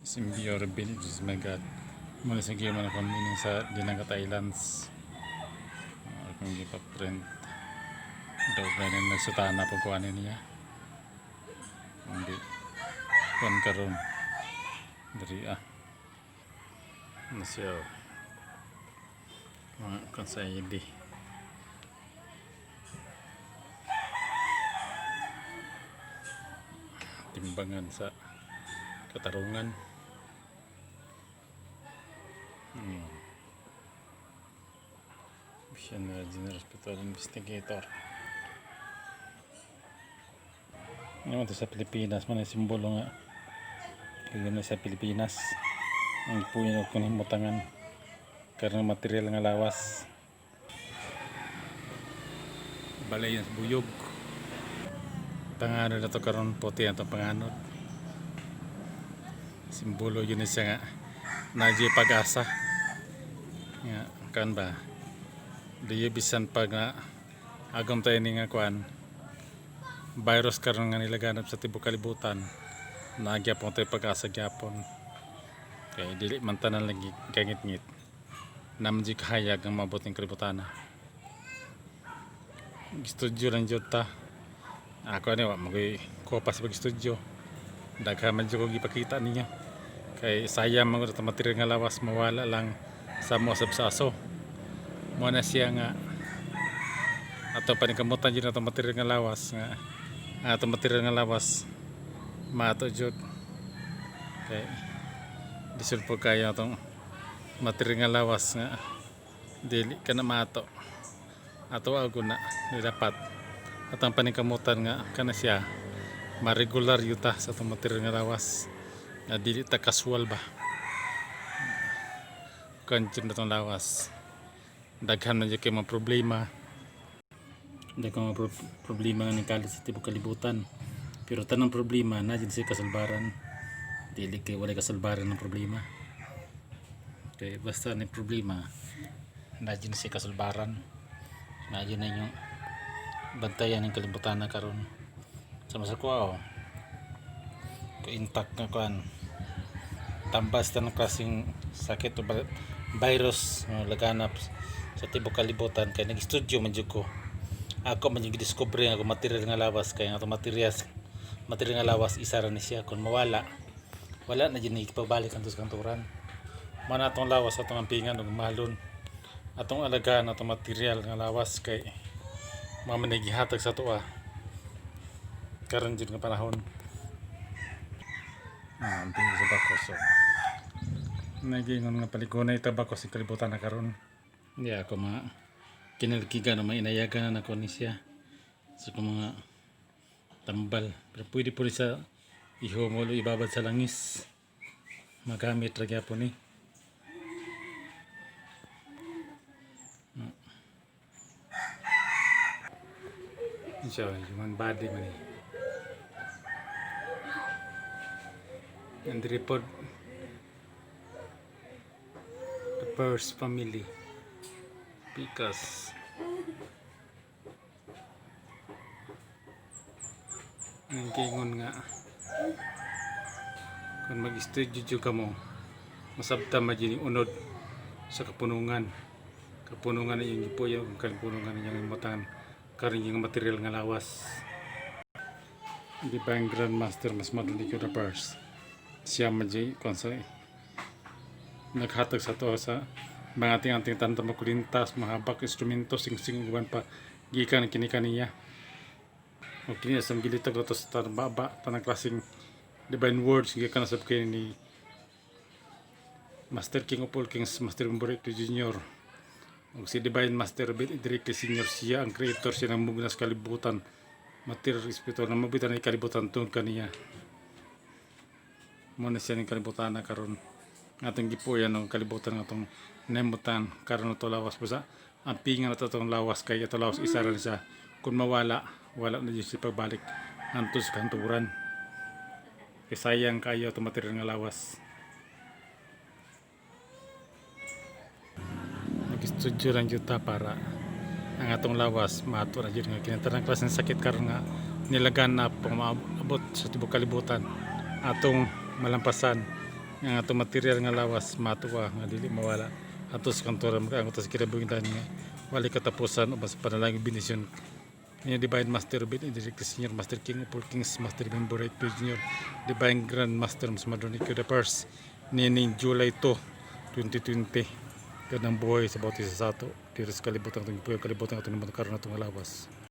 Simbiyor bin Diyos my God. Muna sa man ako mining sa Dinagat Islands. Akong gipa-print. Daw ganyan nagsutana po kuha niya. Hindi. Kuhan karon. Dari Ano siya. Mga kansayidi. Timbangan sa katarungan. Siya na General Hospital Investigator. Ngayon ito sa Pilipinas, man simbolo nga. Kaya na sa Pilipinas. Ang puyin o kunimutangan. Karena material nga lawas. Balay ng buyog. Tanganod na ito karon puti ang panganod. Simbolo yun siya nga. Nadya pag-asa. Nga, kan ba? Di bisan pag na agam tayo ni nga kuan virus karon nga nilaganap sa tibok kalibutan nagya po tayo pag-asa gyapon kay dili man tanan lagi kangit-ngit namji kahayag ang mabuting kalibutan. Studio lang jud ta ako ani wa magoy kopas pag studio daghan man jud ko gipakita ninyo kay sayang mga material nga lawas mawala lang sa mo sabsaso mo na siya nga ato panikamutan dyan ato material nga lawas nga ato material nga lawas mato jud kay disud po kayo atong material nga lawas nga dili ka na mato ato ago na dapat atong panikamutan nga kana siya ma-regular yuta sa atong material nga lawas nga dili ta casual ba kanjud na atong lawas daghan man jud kay mga problema daghan mga problema nga nikalit sa tibok kalibutan pero tanang problema na jud sa kasalbaran dili kay wala kasalbaran ng problema kay basta ni problema na jud sa kasalbaran na jud na yung bantayan ng kalibutan na karon sama sa kuha kay intact na kuan tambas tanang klaseng sakit o virus laganap sa tibok kalibutan kay nag-studio man jud ko ako man yung gidiscover nga material nga lawas kay nga material nga lawas isa ra ni siya kun mawala wala na jud ni ipabalik ang kanturan man atong lawas atong ampingan ug mahalon atong alagaan atong material nga lawas kay mamanigihatag sa tuwa karon jud nga panahon amping sa bako so nagingon nga paligunay tabako sa kalibutan na karon. Hindi ako kinalkigan na mainayagan na ako ni siya sa mga tambal pero pwede po rin sa ihumulo ibabad sa langis magamit lagi po ni siya human body man and report the first family because ang kingon nga kung mag-studio ka mo masabta majini unod sa kapunungan na yung ipoy yung kapunungan yung imutan karon yung material nga lawas di ba ang grandmaster mas madali ko na first siya majay konsay naghatag sa to sa mga ating tanto makulintas mahabak instrumento sing-sing uban pa gikan kini kaniya o kini sa gilitag to sa baba tanang klaseng divine words gikan sa kini ni Master King of all Kings Master Umberto Junior o si Divine Master Bit Idrike Senior siya ang creator siya ng mugnas kalibutan material spiritual na mabitan ay kalibutan tungod kaniya mo na siya ng kalibutan na karon atong gipuyan ng kalibutan ng atong nemutan karon to lawas busa ang pingan ato tong lawas kay ato lawas isa ra siya kun mawala wala na jud si pagbalik anto sa kanturan kay sayang kayo ato material nga lawas nag-studio lang jud ta para ang atong lawas mato na jud nga kinatanang klaseng sakit karon nga nilagan na pang maabot sa tibok kalibutan atong malampasan nga ato material nga lawas matuwa nga dili mawala ato sa kantoran mga ang ato sa kinabuhian nga wali katapusan o mas panalangin benisyon niya Divine Master Bin Director Senior Master King of all Kings Master Member Right Junior Divine Grand Master Mas Madronica the First nining July 2 2020 kanang buhay sa bawat isa sa ato pero sa kalibutan itong kalibutan ito naman karoon na itong lawas.